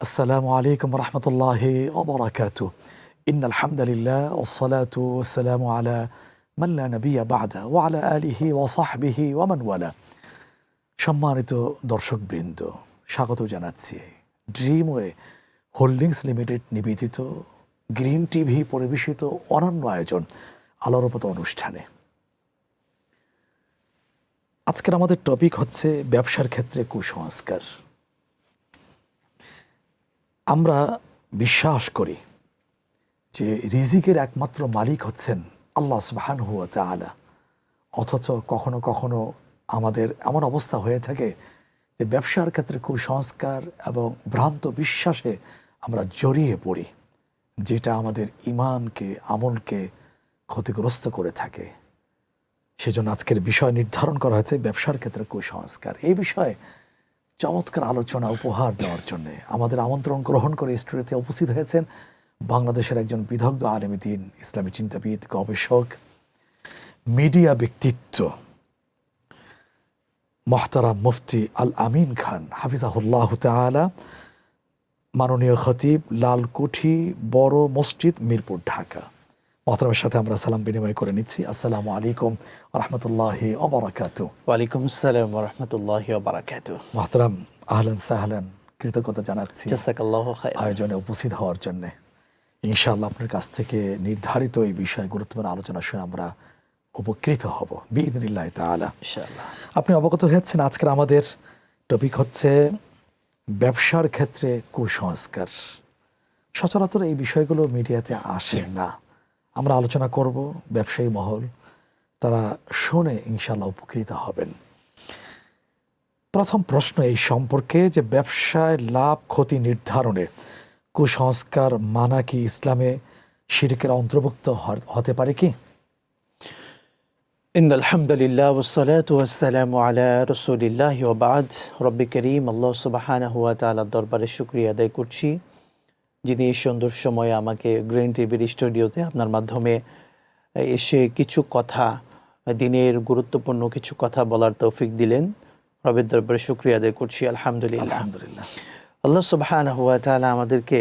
আসসালামু আলাইকুম রহমতুল্লাহি ওয়া বারাকাতুহু। ইন্নাল হামদুলিল্লাহ ওয়াসসালাতু ওয়াসসালামু আলা মান লা নাবিয়্যা বা'দা ওয়া আলা আলিহি ওয়া সাহবিহি ওয়া মান ওয়ালা। সম্মানিত দর্শকবৃন্দ, স্বাগত জানাচ্ছি ড্রিমওয়ে হোল্ডিংস লিমিটেড নিবেদিত গ্রিন টিভি পরিবেশিত অনন্য আয়োজন আলোর পথ অনুষ্ঠানে। আজকের আমাদের টপিক হচ্ছে ব্যবসার ক্ষেত্রে কুসংস্কার। আমরা বিশ্বাস করি যে রিজিকের একমাত্র মালিক হচ্ছেন আল্লাহ সুবহানাহু ওয়া তাআলা, অথচ কখনো কখনো আমাদের এমন অবস্থা হয়ে থাকে যে ব্যবসার ক্ষেত্রে কুসংস্কার এবং ভ্রান্ত বিশ্বাসে আমরা জড়িয়ে পড়ি, যেটা আমাদের ঈমানকে, আমলকে ক্ষতিগ্রস্ত করে থাকে। সেজন্য আজকের বিষয় নির্ধারণ করা হয়েছে ব্যবসার ক্ষেত্রে কুসংস্কার। এই বিষয়ে চমৎকার আলোচনা উপহার দেওয়ার জন্য আমাদের আমন্ত্রণ গ্রহণ করে স্টুডিওতে উপস্থিত হয়েছেন বাংলাদেশের একজন বিদগ্ধ আলেম দ্বীন, ইসলামী চিন্তাবিদ, গবেষক, মিডিয়া ব্যক্তিত্ব মোহতারাম মুফতি আল আমিন খান হাফিজাহুল্লাহ তাআলা, মাননীয় খতিব, লালকুঠি বড় মসজিদ, মিরপুর, ঢাকা। মোহতারামের সাথে আমরা সালাম বিনিময় করে নিচ্ছি। আসসালামু আলাইকুম রহমতুল্লাহি ওয়া বারাকাতুহু। ওয়ালাইকুম আসসালাম ওয়া রাহমাতুল্লাহি ওয়া বারাকাতুহু। মোহতারাম, আহলান সাহলান, কৃতজ্ঞতা জানাচ্ছি জাযাকাল্লাহু খাইরান। আয়োজনে উপস্থিত হওয়ার জন্য। ইনশাআল্লাহ আপনার কাছ থেকে নির্ধারিত এই বিষয়ে গুরুত্বপূর্ণ আলোচনা শুনে আমরা উপকৃত হব বিইذنিল্লাহ তাআলা। ইনশাআল্লাহ। আপনি অবগত হয়েছেন আজকের আমাদের টপিক হচ্ছে ব্যবসার ক্ষেত্রে কুসংস্কার। সচরাচর এই বিষয়গুলো মিডিয়াতে আসে না। আমরা আলোচনা করব, ব্যবসায়ী মহল তারা শুনে ইনশাআল্লাহ উপকৃত হবেন। প্রথম প্রশ্ন এই সম্পর্কে যে ব্যবসায় লাভ ক্ষতি নির্ধারণে কুসংস্কার মানা কি ইসলামে শিরকের অন্তর্ভুক্ত হতে পারে কি? ইন্নাল হামদুলিল্লাহ ওয়াসসালাতু ওয়াসসালামু আলা রাসূলিল্লাহি ওয়া বা'দ। রব্বি কারীম আল্লাহ সুবহানাহু ওয়া তাআলার দরবারে শুকরিয়া আদায় করছি, যিনি এই সুন্দর সময়ে আমাকে গ্রিন টিভির স্টুডিওতে আপনার মাধ্যমে এসে কিছু কথা, দিনের গুরুত্বপূর্ণ কিছু কথা বলার তৌফিক দিলেন। রবের দরবারে শুকরিয়া আদায় করছি, আলহামদুলিল্লাহ। আলহামদুলিল্লাহ। আল্লাহ সুবহানাহু ওয়া তাআলা আমাদেরকে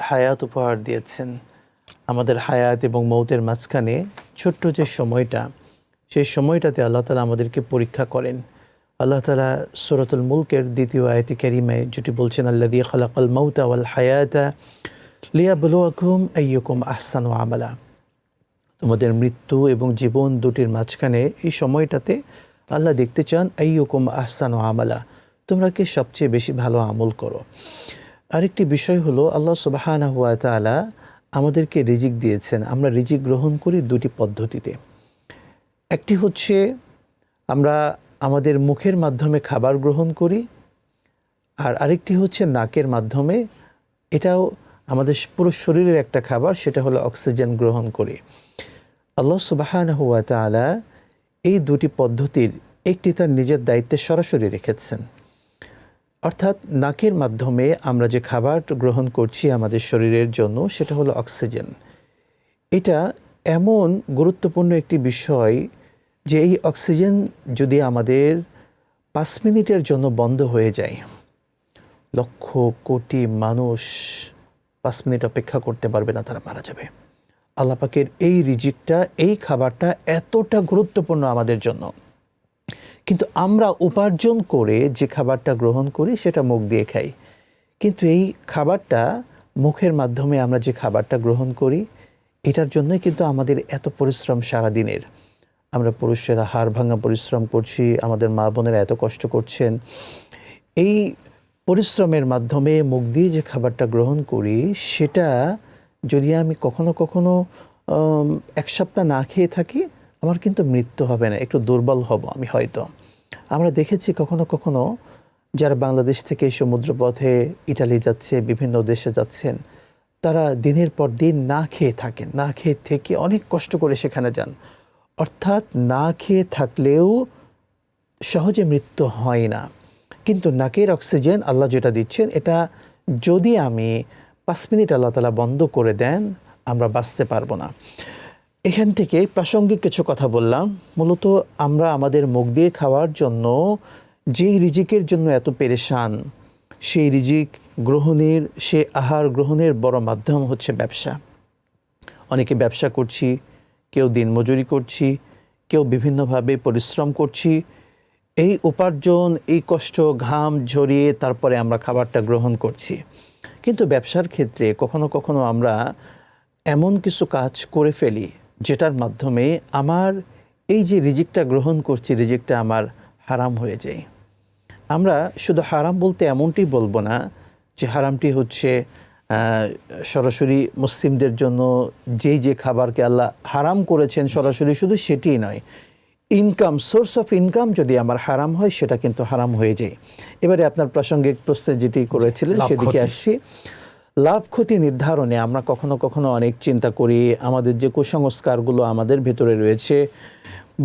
হায়াত উপহার দিয়েছেন। আমাদের হায়াত এবং মৌতের মাঝখানে ছোট্ট যে সময়টা, সেই সময়টাতে আল্লাহ তাআলা আমাদেরকে পরীক্ষা করেন। আল্লাহ তাআলা সূরাতুল মুলকের দ্বিতীয় আয়াতে কারিমায় যেটি বলছেন, আল্লাযী খালাকাল মাউতা ওয়াল হায়াতা লিয়াবলুয়াকুম আইয়ুকুম আহসানু আমালা। তোমাদের মৃত্যু এবং জীবন দুটির মাঝখানে এই সময়টাতে আল্লাহ দেখতে চান আইয়ুকুম আহসানু আমালা, তোমরা কে সবচেয়ে বেশি ভালো আমল করো। আরেকটি বিষয় হলো আল্লাহ সুবহানাহু ওয়া তাআলা আমাদেরকে রিজিক দিয়েছেন। আমরা রিজিক গ্রহণ করি দুটি পদ্ধতিতে। একটি হচ্ছে আমরা আমাদের মুখের মাধ্যমে খাবার গ্রহণ করি, আর আরেকটি হচ্ছে নাকের মাধ্যমে। এটাও আমাদের পুরো শরীরের একটা খাবার, সেটা হলো অক্সিজেন গ্রহণ করি। আল্লাহ সুবহানাহু ওয়া তাআলা এই দুটি পদ্ধতির একটি তার নিজের দায়িত্বে সরাসরি রেখেছেন। অর্থাৎ নাকের মাধ্যমে আমরা যে খাবার গ্রহণ করছি আমাদের শরীরের জন্য, সেটা হলো অক্সিজেন। এটা এমন গুরুত্বপূর্ণ একটি বিষয় যে এই অক্সিজেন যদি আমাদের 5 মিনিটের জন্য বন্ধ হয়ে যায়, লক্ষ কোটি মানুষ 5 মিনিট অপেক্ষা করতে পারবে না, তারা মারা যাবে। আল্লাহ পাকের এই রিজিকটা, এই খাবারটা এতটা গুরুত্বপূর্ণ আমাদের জন্য, কিন্তু আমরা উপার্জন করে যে খাবারটা গ্রহণ করি সেটা মুখ দিয়ে খাই। কিন্তু এই খাবারটা মুখের মাধ্যমে আমরা যে খাবারটা গ্রহণ করি, এটার জন্যই কিন্তু আমাদের এত পরিশ্রম সারাদিনের। আমরা পুরুষেরা হাড় ভাঙা পরিশ্রম করছি, আমাদের মা বোনেরা এত কষ্ট করছেন। এই পরিশ্রমের মাধ্যমে মুখ দিয়ে যে খাবারটা গ্রহণ করি, সেটা যদি আমি কখনো কখনো 1 সপ্তাহ না খেয়ে থাকি, আমার কিন্তু মৃত্যু হবে না, একটু দুর্বল হব আমি হয়তো। আমরা দেখেছি কখনো কখনো যারা বাংলাদেশ থেকে সমুদ্রপথে ইটালি যাচ্ছে, বিভিন্ন দেশে যাচ্ছেন, তারা দিনের পর দিন না খেয়ে থাকেন, না খেয়ে থেকে অনেক কষ্ট করে সেখানে যান। অর্থাৎ না খেয়ে থাকলেও সহজে মৃত্যু হয় না। কিন্তু নাকের অক্সিজেন আল্লাহ যেটা দিচ্ছেন, এটা যদি আমি 5 মিনিট আল্লাহ তাআলা বন্ধ করে দেন, আমরা বাঁচতে পারবো না। এখান থেকে প্রাসঙ্গিক কিছু কথা বললাম। মূলত আমরা আমাদের মুখ দিয়ে খাওয়ার জন্য যেই রিজিকের জন্য এত পেরেশান, সেই রিজিক গ্রহণের, সে আহার গ্রহণের বড় মাধ্যম হচ্ছে ব্যবসা। অনেকে ব্যবসা করছি, কেউ দিনমজুরি করছি, কেউ বিভিন্নভাবে পরিশ্রম করছি। এই উপার্জন, এই কষ্ট, ঘাম ঝরিয়ে তারপরে আমরা খাবারটা গ্রহণ করছি। কিন্তু ব্যবসার ক্ষেত্রে কখনো কখনো আমরা এমন কিছু কাজ করে ফেলি যেটার মাধ্যমে আমার এই যে রিজিকটা গ্রহণ করছি, রিজিকটা আমার হারাম হয়ে যায়। আমরা শুধু হারাম বলতে এমনটি বলবো না যে হারামটি হচ্ছে সরাসরি মুসলিমদের জন্য যেই যে খাবারকে আল্লাহ হারাম করেছেন সরাসরি শুধু সেটিই নয়, ইনকাম, সোর্স অফ ইনকাম যদি আমার হারাম হয় সেটা কিন্তু হারাম হয়ে যায়। এবারে আপনার প্রাসঙ্গিক প্রশ্নে যেটি করেছিলেন সেদিকে আসছি। লাভ ক্ষতি নির্ধারণে আমরা কখনো কখনো অনেক চিন্তা করি, আমাদের যে কুসংস্কারগুলো আমাদের ভেতরে রয়েছে,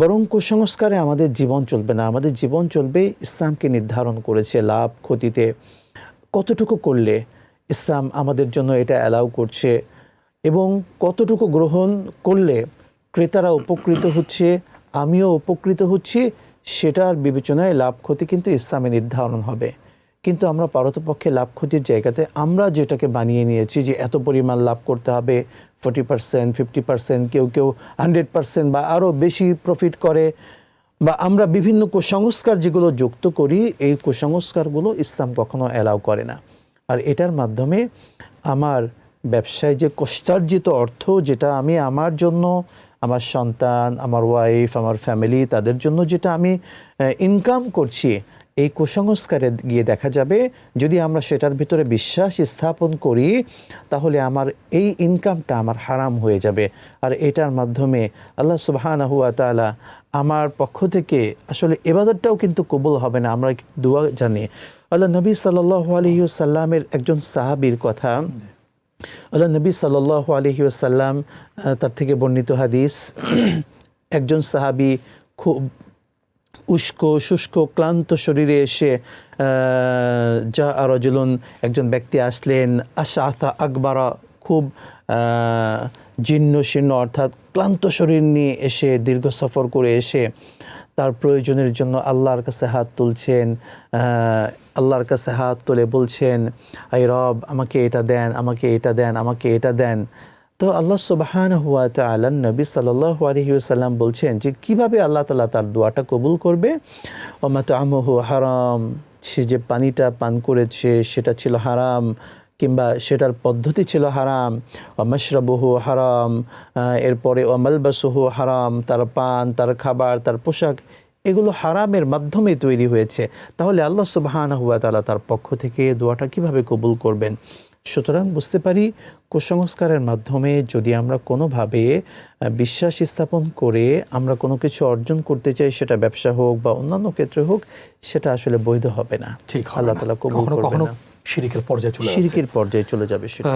বরং কুসংস্কারে আমাদের জীবন চলবে না, আমাদের জীবন চলবে ইসলামকে নির্ধারণ করেছে লাভ ক্ষতিতে কতটুকু করলে ইসলাম আমাদের জন্য এটা অ্যালাউ করছে এবং কতটুকু গ্রহণ করলে ক্রেতারা উপকৃত হচ্ছে, আমিও উপকৃত হচ্ছি, সেটার বিবেচনায় লাভ ক্ষতি কিন্তু ইসলামে নির্ধারণ হবে। কিন্তু আমরা পারতপক্ষে লাভ ক্ষতির জায়গাতে আমরা যেটাকে বানিয়ে নিয়েছি যে এত পরিমাণ লাভ করতে হবে, 40%, 50%, কেউ কেউ 100% বা আরও বেশি প্রফিট করে, বা আমরা বিভিন্ন কুসংস্কার যেগুলো যুক্ত করি, এই কুসংস্কারগুলো ইসলাম কখনো অ্যালাউ করে না। আর এটার মাধ্যমে আমার ব্যবসায় যে কষ্টার্জিত অর্থ, যেটা আমি আমার জন্য, আমার সন্তান, আমার ওয়াইফ, আমার ফ্যামিলি, তাদের জন্য যেটা আমি ইনকাম করছি, এই কুসংস্কারে গিয়ে দেখা যাবে যদি আমরা সেটার ভিতরে বিশ্বাস স্থাপন করি তাহলে আমার এই ইনকামটা আমার হারাম হয়ে যাবে। আর এটার মাধ্যমে আল্লাহ সুবহানাহু ওয়া তাআলা আমার পক্ষ থেকে আসলে ইবাদতটাও কিন্তু কবুল হবে না। আমরা দোয়া জানি, আল্লাহ নবী সাল্লাল্লাহু আলাইহি ওয়াসাল্লামের একজন সাহাবীর কথা, আল্লাহ নবী সাল্লাল্লাহু আলাইহি ওয়াসাল্লাম তার থেকে বর্ণিত হাদিস, একজন সাহাবী খুব উস্কো শুষ্ক ক্লান্ত শরীরে এসে যা রাজুলুন, একজন ব্যক্তি আসলেন, আশআথা আকবারা, খুব জীর্ণ শীর্ণ অর্থাৎ ক্লান্ত শরীর নিয়ে এসে, দীর্ঘ সফর করে এসে তার প্রয়োজনের জন্য আল্লাহর কাছে হাত তুলছেন, আল্লাহর কাছে হাত তুলে বলছেন, আই রব আমাকে এটা দেন, আমাকে এটা দেন, আমাকে এটা দেন। তো আল্লাহ সুবহানাহু ওয়া তাআলা নবী সাল্লাল্লাহু আলাইহি ওয়াসাল্লাম বলছেন যে কিভাবে আল্লাহ তাআলা তার দোয়াটা কবুল করবে। ওয়া মাতআমুহু হারাম, সে যে পানিটা পান করেছে সেটা ছিল হারাম, কিংবা সেটার পদ্ধতি ছিল হারাম। ওয়া মাশরাবুহু হারাম, এরপরে ওয়া মালবাসুহু হারাম, তার পান, তার খাবার, তার পোশাক, এগুলো হারামের মাধ্যমে তৈরি হয়েছে। তাহলে আল্লাহ সুবহানাহু ওয়া তাআলা তার পক্ষ থেকে দোয়াটা কিভাবে কবুল করবেন? সুতরাং বুঝতে পারি কুসংস্কারের মাধ্যমে যদি আমরা কোনোভাবে বিশ্বাস স্থাপন করে আমরা কোনো কিছু অর্জন করতে চাই, সেটা ব্যবসা হোক বা অন্যান্য ক্ষেত্রে হোক, সেটা আসলে বৈধ হবে না। ঠিক আল্লাহ তাআলা কবুল করবেন না, শিরকের পর্যায়ে চলে যাবে, শিরকের পর্যায়ে চলে যাবে সেটা।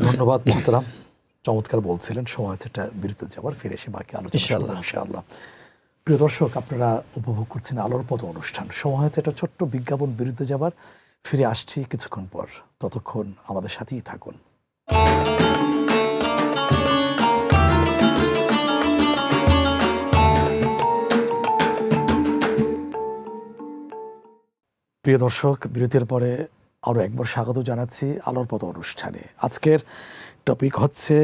ধন্যবাদ মোহতারাম, চমৎকার বলছিলেন। সময় আছে এটা বিরতিতে যাবার, ফিরে এসে বাকি আলোচনা ইনশাআল্লাহ। প্রিয় দর্শক, আপনারা উপভোগ করছেন আলোর পথ অনুষ্ঠান। সময় হয়েছে এটা ছোট্ট বিজ্ঞাপন বিরতিতে যাবার, ফিরে আসছি কিছুক্ষণ পর। ততক্ষণ আমাদের সাথেই থাকুন। প্রিয় দর্শক, বিরতির পরে আরও একবার স্বাগত জানাচ্ছি আলোর পথ অনুষ্ঠানে। আজকের টপিক হচ্ছে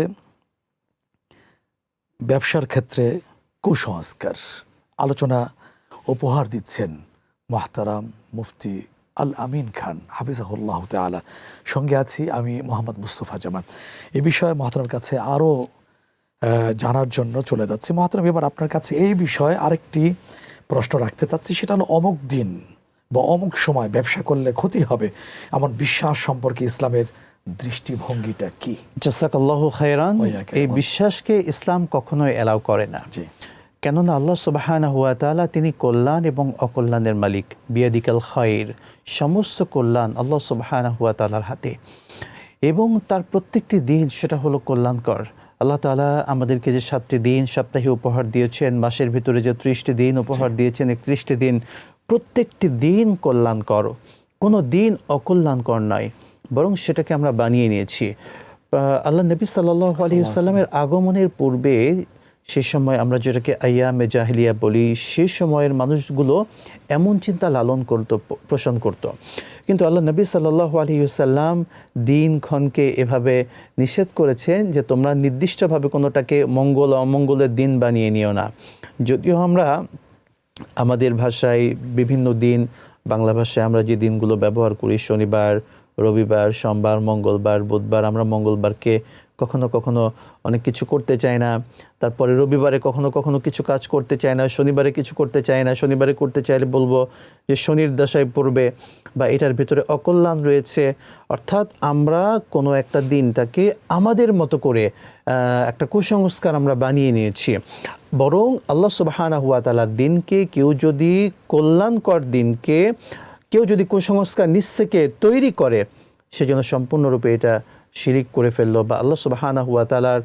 ব্যবসার ক্ষেত্রে কুসংস্কার। আলোচনা উপহার দিচ্ছেন মোহতারাম মুফতি আল আমিন খান হাফিজাহুল্লাহ তাআলা। সঙ্গে আছি আমি মোহাম্মদ মুস্তফা জামান। এ বিষয়ে মোহতারামের কাছে আরও জানার জন্য চলে যাচ্ছি। মোহতারাম, এবার আপনার কাছে এই বিষয়ে আরেকটি প্রশ্ন রাখতে চাচ্ছি, সেটা হলো অমুক দিন বা অমুক সময় ব্যবসা করলে ক্ষতি হবে এমন বিশ্বাস সম্পর্কে ইসলামের দৃষ্টিভঙ্গিটা কি? জাযাকাল্লাহু খায়রান। এই বিশ্বাসকে ইসলাম কখনোই অ্যালাউ করে না। জি, কেননা আল্লাহ সুবহানাহু ওয়া তাআলা তিনি কল্যাণ এবং অকল্যাণের মালিক। বিয়াদিকাল খায়র, সমস্ত কল্যাণ আল্লাহ সুবহানাহু ওয়া তাআলার হাতে, এবং তার প্রত্যেকটি দিন সেটা হলো কল্যাণকর। আল্লাহ তাআলা আমাদেরকে যে 7টি দিন সপ্তাহে উপহার দিয়েছেন, মাসের ভিতরে যে 30টি দিন উপহার দিয়েছেন, 31টি দিন, প্রত্যেকটি দিন কল্যাণকর, কোনো দিন অকল্যাণকর নয়, বরং সেটাকে আমরা বানিয়ে নিয়েছি। আল্লাহ নবী সাল্লাল্লাহু আলাইহি ওয়াসাল্লামের আগমনের পূর্বে, সে সময় আমরা যেটাকে আইয়ামে জাহিলিয়া বলি, সে সময়ের মানুষগুলো এমন চিন্তা লালন করত, পোষণ করত কিন্তু আল্লাহ নবী সাল্লাল্লাহু আলাইহি ওয়াসাল্লাম দিনক্ষণকে এভাবে নিষেধ করেছেন যে তোমরা নির্দিষ্টভাবে কোনোটাকে মঙ্গল অমঙ্গলের দিন বানিয়ে নিও না। যদিও আমরা আমাদের ভাষায় বিভিন্ন দিন, বাংলা ভাষায় আমরা যে দিনগুলো ব্যবহার করি, শনিবার, রবিবার, সোমবার, মঙ্গলবার, বুধবার, আমরা মঙ্গলবারকে কখনো কখনো অনেক কিছু করতে চাই না, তারপরে রবিবারে কখনো কখনো কিছু কাজ করতে চাই না, শনিবারে কিছু করতে চাই না, শনিবারে করতে চাইলে বলবো যে শনির দশায় পড়বে বা এটার ভিতরে অকল্যাণ রয়েছে। অর্থাৎ আমরা কোনো একটা দিনটাকে আমাদের মতো করে একটা কুসংস্কার আমরা বানিয়ে নিয়েছি। বরং আল্লাহ সুবহানাহু ওয়া তাআলার দিনকে কেউ যদি কল্যাণকর দিনকে কেউ যদি কুসংস্কার নিজ থেকে তৈরি করে, সেজন্য সম্পূর্ণরূপে এটা শিরিক করে ফেললো বা আল্লাহ সুবহানাহু ওয়া তাআলার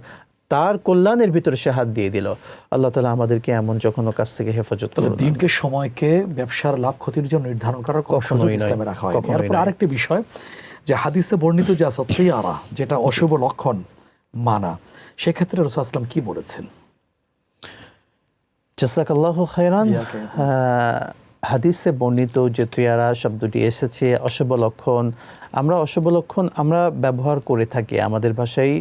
তার কল্যাণের ভিতরে সে হাত দিয়ে দিল। আল্লাহ তাআলা আমাদেরকে এমন যখনও কাছ থেকে হেফাজত করুন। দিনকে, সময়কে ব্যবসার লাভ ক্ষতির জন্য নির্ধারণ করার কখনোই ইসলামে রাখা হয়। এরপর আরেকটি বিষয় যে হাদিসে বর্ণিত যে আছে তিয়ারা, যেটা অশুভ লক্ষণ মানা, সেক্ষেত্রে রাসূল সাল্লাল্লাহু আলাইহি ওয়াসাল্লাম কি বলেছেন? জাযাকাল্লাহু খায়রান। হাদিসে বর্ণিত যে তিয়ারা শব্দটি এসেছে, অশুভ লক্ষণ, আমরা অশুভ লক্ষণ আমরা ব্যবহার করে থাকি আমাদের ভাষায়।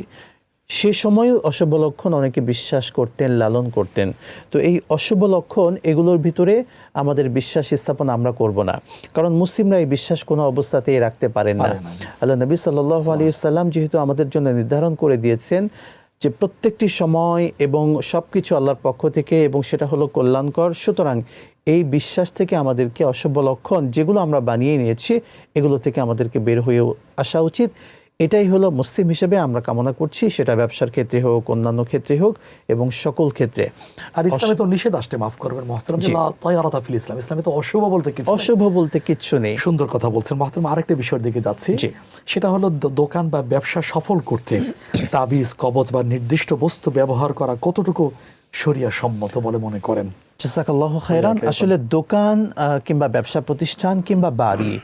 সে সময় অশুভ লক্ষণ অনেকে বিশ্বাস করতেন, লালন করতেন। তো এই অশুভ লক্ষণ এগুলোর ভিতরে আমাদের বিশ্বাস স্থাপন আমরা করব না, কারণ মুসলিমরা এই বিশ্বাস কোনো অবস্থাতেই রাখতে পারেন না। আল্লাহ নবী সাল্লাল্লাহু আলাইহি ওয়াসাল্লাম যেহেতু আমাদের জন্য নির্ধারণ করে দিয়েছেন যে প্রত্যেকটি সময় এবং সব কিছু আল্লাহর পক্ষ থেকে এবং সেটা হলো কল্যাণকর, সুতরাং এই বিশ্বাস থেকে আমাদেরকে অশুভ লক্ষণ যেগুলো আমরা বানিয়ে নিয়েছি এগুলো থেকে আমাদেরকে বের হয়ে আসা উচিত। এটাই হলো মুসলিম হিসেবে আমরা কামনা করছি, সেটা ব্যবসার ক্ষেত্রে হোক, অন্যান্য ক্ষেত্রে হোক এবং সকল ক্ষেত্রে। আর ইসলামে তো নিষেধ আসছে, মাফ করবেন মহতারাম, লা তায়ারাতা ফিল ইসলাম, ইসলামে তো অশুভ বলতে কিছু, অশুভ বলতে কিচ্ছু নেই। সুন্দর কথা বলছেন মহতারাম। আরেকটা বিষয়ের দিকে যাচ্ছি, সেটা হলো দোকান বা ব্যবসা সফল করতে তাবিজ, কবজ বা নির্দিষ্ট বস্তু ব্যবহার করা কতটুকু শরিয়া সম্মত বলে মনে করেন? জাযাকাল্লাহু খায়রান। আসলে দোকান কিংবা ব্যবসা প্রতিষ্ঠান কিংবা বাড়ি,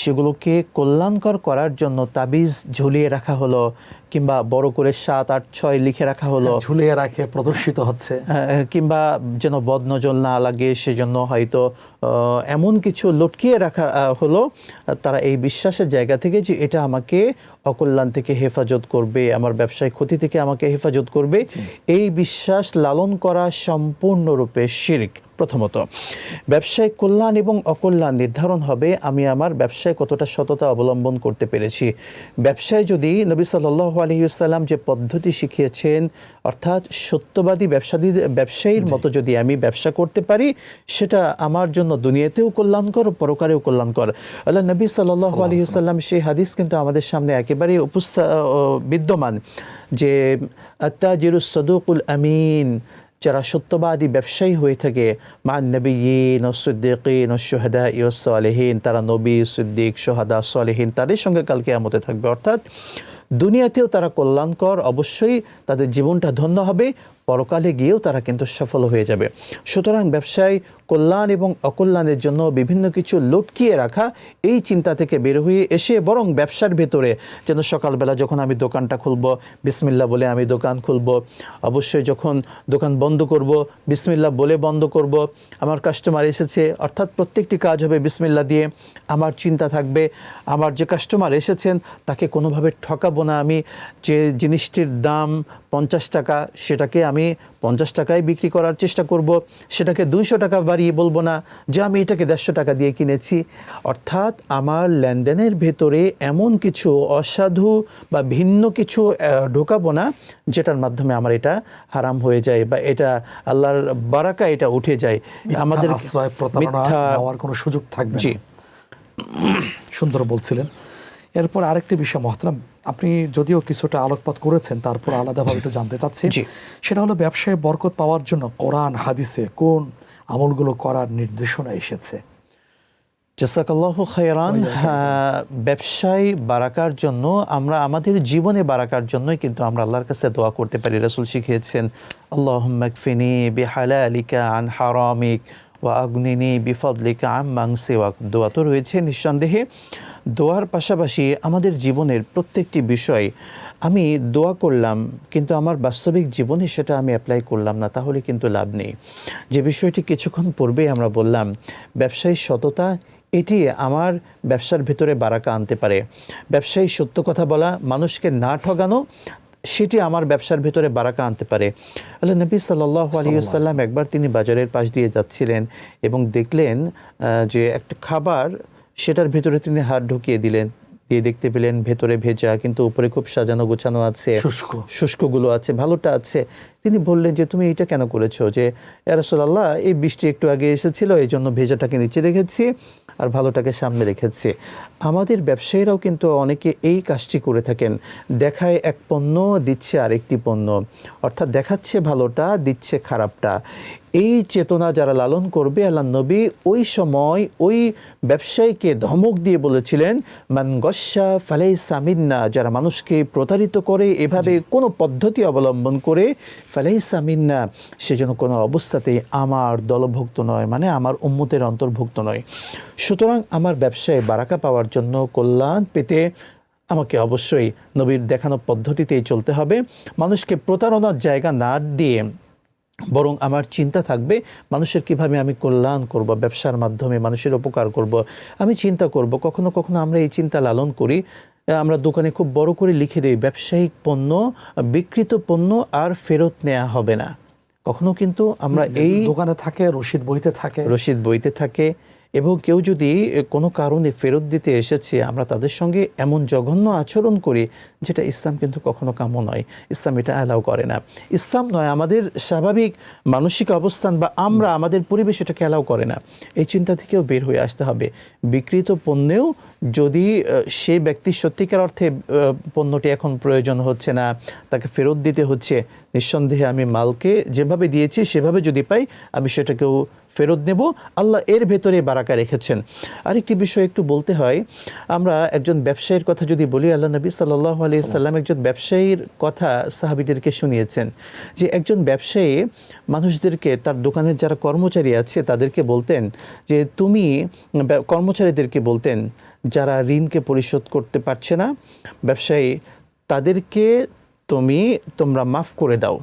সেগুলোকে কল্যাণকর করার জন্য তাবিজ ঝুলিয়ে রাখা হলো কিংবা বড় করে 7, 8, 6 লিখে রাখা হলো, ঝুলিয়ে রাখে প্রদর্শিত হচ্ছে, কিংবা যেন বদনজর না লাগে সেজন্য হয়তো এমন কিছু লটকিয়ে রাখা হলো, তারা এই বিশ্বাসের জায়গা থেকে যে এটা আমাকে অকল্যাণ থেকে হেফাজত করবে, আমার ব্যবসায় ক্ষতি থেকে আমাকে হেফাজত করবে, এই বিশ্বাস লালন করা সম্পূর্ণরূপে শিরক। প্রথমত, ব্যবসায়িক কল্যাণ এবং অকল্যাণ নির্ধারণ হবে আমি আমার ব্যবসায় কতটা সততা অবলম্বন করতে পেরেছি। ব্যবসায় যদি নবী সাল্লাল্লাহু আলাইহি ওয়াসাল্লাম যে পদ্ধতি শিখিয়েছেন, অর্থাৎ সত্যবাদী ব্যবসায়ীর মতো যদি আমি ব্যবসা করতে পারি, সেটা আমার জন্য দুনিয়াতেও কল্যাণকর, পরকালেও কল্যাণকর। আল্লাহ নবী সাল্লাল্লাহু আলাইহি ওয়াসাল্লাম সেই হাদিস কিন্তু আমাদের সামনে একেবারেই বিদ্যমান যে আত-তাজিরুস সাদুকুল আমিন, যারা সত্যবাদী ব্যবসায়ী হয়ে থাকে, মান নবিয়্যিন ওয়াস সিদ্দীকিন ওয়াস শুহাদাই ওয়াস সালিহিন, তারা নবী, সিদ্দিক, শুহাদা, সালিহিন তাদের সঙ্গে কাল কিয়ামতে থাকবে। অর্থাৎ দুনিয়াতেও তারা কল্যাণকর, অবশ্যই তাদের জীবনটা ধন্য হবে, পরকালে গিয়েও তারা কিন্তু সফল হয়ে যাবে। সুতরাং ব্যবসায় কল্যাণ এবং অকল্যাণের জন্য বিভিন্ন কিছু লটকিয়ে রাখা, এই চিন্তা থেকে বের হয়ে এসে বরং ব্যবসার ভেতরে যেন সকালবেলা যখন আমি দোকানটা খুলব, বিসমিল্লাহ বলে আমি দোকান খুলব, অবশ্যই যখন দোকান বন্ধ করব বিসমিল্লাহ বলে বন্ধ করব, আমার কাস্টমার এসেছে, অর্থাৎ প্রত্যেকটি কাজ হবে বিসমিল্লাহ দিয়ে। আমার চিন্তা থাকবে আমার যে কাস্টমার এসেছেন তাকে কোনোভাবে ঠকাবো না, আমি যে জিনিসটির দাম 50 টাকা সেটাকে আমি 50 টাকায় বিক্রি করার চেষ্টা করব, সেটাকে 200 টাকা বাড়িয়ে বলবো না যে আমি এটাকে 150 টাকা দিয়ে কিনেছি। অর্থাৎ আমার লেনদেনের ভেতরে এমন কিছু অসাধু বা ভিন্ন কিছু ঢোকাবো না যেটার মাধ্যমে আমার এটা হারাম হয়ে যায় বা এটা আল্লাহর বারাকা এটা উঠে যায়, আমাদের আশ্রয় প্রতারণা নেওয়ার কোনো সুযোগ থাকবে না। সুন্দর বলছিলেন। এরপর আরেকটি বিষয় মহতারাম, আপনি যদিও কিছুটা আলোকপাত করেছেন, তারপর আলাদাভাবে একটু জানতে চাচ্ছি, সেটা হলো ব্যবসায় বরকত পাওয়ার জন্য কোরআন হাদিসে কোন আমলগুলো করার নির্দেশনা এসেছে? জাযাকাল্লাহু খায়রান। ব্যবসায় বারাকার জন্য আমরা আমাদের জীবনে বারাকার জন্যই কিন্তু আমরা আল্লাহর কাছে দোয়া করতে পারি। রাসূল শিখিয়েছেন আল্লাহুম্মা কফিনি বিহালালিকা আন হারামিক ওয়া আগনিনি বিফদলিকা আম্মান সিওয়াক। দোয়া তো রয়েছে নিঃসন্দেহে, দোয়ার পাশাপাশি আমাদের জীবনের প্রত্যেকটি বিষয় আমি দোয়া করলাম কিন্তু আমার বাস্তবিক জীবনে সেটা আমি অ্যাপ্লাই করলাম না, তাহলে কিন্তু লাভ নেই। যে বিষয়টি কিছুক্ষণ পূর্বেই আমরা বললাম, ব্যবসায়ী সততা এটি আমার ব্যবসার ভেতরে বারাকা আনতে পারে। ব্যবসায়ী সত্য কথা বলা, মানুষকে না ঠগানো, সেটি আমার ব্যবসার ভেতরে বারাকা আনতে পারে। আল্লাহ নবী সাল্লাল্লাহু আলাইহি ওয়াসাল্লাম একবার তিনি বাজারের পাশ দিয়ে যাচ্ছিলেন এবং দেখলেন যে একটা খাবার, সেটার ভেতরে তিনি হাত ঢুকিয়ে দিলেন, দিয়ে দেখতে পেলেন ভেতরে ভেজা কিন্তু উপরে খুব সাজানো গোছানো আছে, শুষ্কগুলো আছে, ভালোটা আছে। তিনি বললেন যে তুমি এটা কেন করেছো? যে ইয়া রাসূলুল্লাহ, এই বৃষ্টি একটু আগে এসেছিল, এই জন্য ভেজাটাকে নিচে রেখেছি আর ভালোটাকে সামনে রেখেছি। আমাদের ব্যবসায়ীরাও কিন্তু অনেকে এই কাজটি করে থাকেন। দেখায় এক পণ্য, দিচ্ছে আরেকটি পণ্য, অর্থাৎ দেখাচ্ছে ভালোটা, দিচ্ছে খারাপটা। এই চেতনা যারা লালন করবে, আল্লাহ নবী ওই সময় ওই ব্যবসায়ীকে ধমক দিয়ে বলেছিলেন, মান গস্যা ফালাইসা মিন্না, যারা মানুষকে প্রতারিত করে এভাবে কোনো পদ্ধতি অবলম্বন করে, ফালাইসা মিন্না, সেজন্য কোনো অবস্থাতেই আমার দলভুক্ত নয়, মানে আমার উম্মতের অন্তর্ভুক্ত নয়। সুতরাং আমার ব্যবসায় বারাকা পাওয়ার জন্য, কল্যাণ পেতে আমাকে অবশ্যই নবীর দেখানো পদ্ধতিতেই চলতে হবে। মানুষকে প্রতারণার জায়গা না দিয়ে বরং আমার চিন্তা থাকবে মানুষের কিভাবে আমি কল্যাণ করব, ব্যবসার মাধ্যমে মানুষের উপকার করব। আমি চিন্তা করব, কখনো কখনো আমরা এই চিন্তা লালন করি, আমরা দোকানে খুব বড় করে লিখে দিই, ব্যবসায়িক পণ্য, বিকৃত পণ্য আর ফেরত নেওয়া হবে না। কখনো কিন্তু আমরা এই দোকানে থাকে, রসিদ বইতে থাকে এবং কেউ যদি কোনো কারণে ফেরত দিতে এসেছে, আমরা তাদের সঙ্গে এমন জঘন্য আচরণ করি যেটা ইসলাম কিন্তু কখনো কাম্য নয়। ইসলাম এটা অ্যালাউ করে না। ইসলাম নয়, আমাদের স্বাভাবিক মানসিক অবস্থান বা আমরা আমাদের পরিবেশ এটাকে অ্যালাউ করে না। এই চিন্তা থেকেও বের হয়ে আসতে হবে। বিকৃত পণ্যেও যদি সে ব্যক্তি সত্যিকার অর্থে পণ্যটি এখন প্রয়োজন হচ্ছে না, তাকে ফেরত দিতে হচ্ছে, নিঃসন্দেহে আমি মালকে যেভাবে দিয়েছি সেভাবে যদি পাই, আমি সেটাকেও ফেরত নেব। আল্লাহ এর ভেতরে বারাকা রেখেছেন। আরেকটি বিষয় একটু বলতে হয়, আমরা একজন ব্যবসায়ীর কথা যদি বলি, আল্লাহ নবী সাল্লাল্লাহু আলাইহি সাল্লাম একজন ব্যবসায়ীর কথা সাহাবীদেরকে শুনিয়েছেন যে একজন ব্যবসায়ী মানুষদেরকে, তার দোকানের যারা কর্মচারী আছে তাদেরকে বলতেন যে তুমি, কর্মচারীদেরকে বলতেন যারা ঋণকে পরিশোধ করতে পারছে না, ব্যবসায়ী তাদেরকে তোমরা মাফ করে দাও।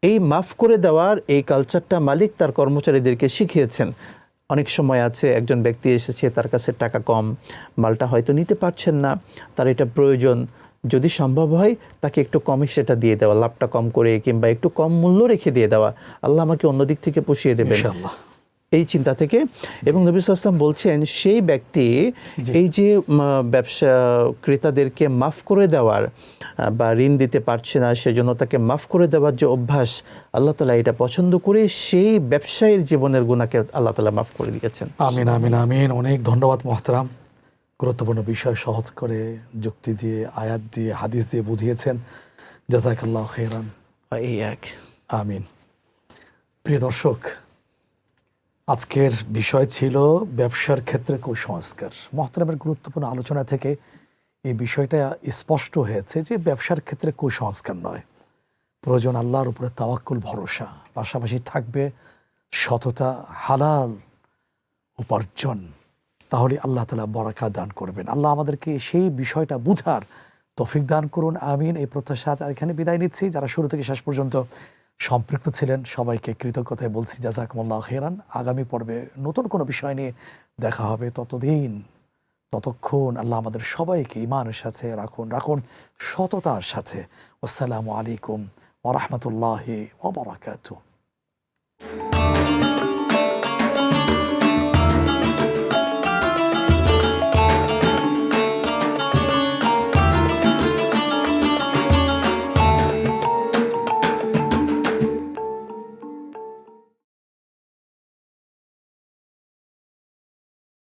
এই মাফ করে দেওয়ার এই কালচারটা মালিক তার কর্মচারীদেরকে শিখিয়েছেন। অনেক সময় আছে একজন ব্যক্তি এসেছে, তার কাছে টাকা কম, মালটা হয়তো নিতে পারছেন না, তার এটা প্রয়োজন, যদি সম্ভব হয় তাকে একটু কমে সেটা দিয়ে দেওয়া, লাভটা কম করে কিংবা একটু কম মূল্য রেখে দিয়ে দেওয়া। আল্লাহ আমাকে অন্য দিক থেকে পুষিয়ে দেবেন এই চিন্তা থেকে। এবং নবী সাল্লাল্লাহু আলাইহি ওয়াসাল্লাম বলছেন সেই ব্যক্তি এই যে ব্যবসা ক্রেতাদেরকে মাফ করে দেওয়ার বা ঋণ দিতে পারছে না সেজন্য তাকে মাফ করে দেওয়ার যে অভ্যাস, আল্লাহ তাআলা এটা পছন্দ করে সেই ব্যবসায়ীর জীবনের গুনাহকে আল্লাহ তাআলা মাফ করে দিয়েছেন। আমিন আমিন আমিন। অনেক ধন্যবাদ মোহতারাম। গুরুত্বপূর্ণ বিষয় সহজ করে যুক্তি দিয়ে, আয়াত দিয়ে, হাদিস দিয়ে বুঝিয়েছেন। জাযাকাল্লাহু খাইরান। আমিন। প্রিয় দর্শক, আজকের বিষয় ছিল ব্যবসার ক্ষেত্রে কুসংস্কার। মোহতারামের গুরুত্বপূর্ণ আলোচনা থেকে এই বিষয়টা স্পষ্ট হয়েছে যে ব্যবসার ক্ষেত্রে কুসংস্কার নয়, প্রয়োজন আল্লাহর উপরে তাওয়াক্কুল, ভরসা, পাশাপাশি থাকবে সততা, হালাল উপার্জন। তাহলে আল্লাহ তাআলা বরাকা দান করবেন। আল্লাহ আমাদেরকে সেই বিষয়টা বুঝার তৌফিক দান করুন। আমিন। এই প্রত্যাশা এখানে বিদায় নিচ্ছি। যারা শুরু থেকে শেষ পর্যন্ত সম্পৃক্ত ছিলেন সবাইকে কৃতজ্ঞতায় বলছি জাযাকুমুল্লাহু খাইরান। আগামী পর্বে নতুন কোনো বিষয় নিয়ে দেখা হবে। ততক্ষণ আল্লাহ আমাদের সবাইকে ঈমানের সাথে রাখুন সততার সাথে। আসসালামু আলাইকুম ওয়া রাহমাতুল্লাহি ওয়া বারাকাতুহু।